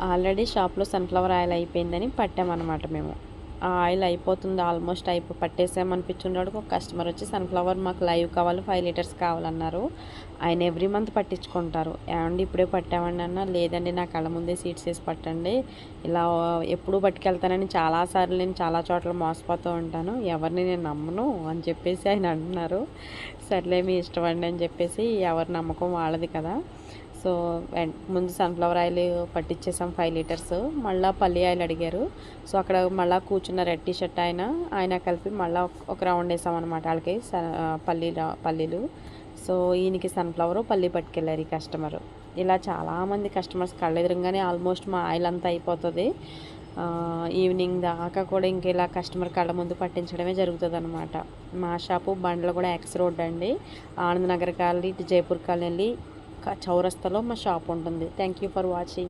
Already షాప్లో sunflower oil అయిపోయిందని పట్టామన్నమాట మేము. ఆ ఆయిల్ అయిపోతుంది, ఆల్మోస్ట్ పట్టేసామనిపించుండేవాడికి ఒక కస్టమర్ వచ్చి సన్ఫ్లవర్ మాకు లైవ్ కావాలి, 5 లీటర్స్ కావాలన్నారు. ఆయన ఎవ్రీ మంత్ పట్టించుకుంటారు. ఏమండి ఇప్పుడే పట్టామండి అన్నా, లేదండి నా కళ్ళ ముందే సీడ్స్ వేసి పట్టండి, ఇలా ఎప్పుడూ పట్టుకెళ్తానని చాలాసార్లు నేను చాలా చోట్ల మోసపోతూ ఉంటాను, ఎవరిని నేను నమ్మను అని చెప్పేసి ఆయన అంటున్నారు. సర్లే మీ ఇష్టం అండి అని చెప్పేసి, ఎవరి నమ్మకం వాళ్ళది కదా. సో ముందు సన్ఫ్లవర్ ఆయిల్ పట్టించేసాం 5 లీటర్స్. మళ్ళీ పల్లి ఆయిల్ అడిగారు. సో అక్కడ మళ్ళీ కూర్చున్న రెడ్ టీ షర్ట్ ఆయన కలిపి మళ్ళీ ఒక రౌండ్ వేసామన్నమాట వాళ్ళకి పల్లీలు. సో ఈయనకి సన్ఫ్లవర్ పల్లి పట్టుకెళ్ళారు ఈ కస్టమరు. ఇలా చాలామంది కస్టమర్స్ కళ్ళెదురుగానే ఆల్మోస్ట్ మా ఆయిల్ అంతా అయిపోతుంది. ఈవినింగ్ దాకా కూడా ఇంక ఇలా కస్టమర్ కళ్ళ ముందు పట్టించడమే జరుగుతుంది అనమాట. మా షాపు బండ్లు కూడా ఎక్స్ రోడ్ అండి. ఆనంద్ నగర్ కాలనీ, జైపూర్ కాలనీ వెళ్ళి చౌరస్తాలో మా షాప్ ఉంటుంది. Thank you for watching.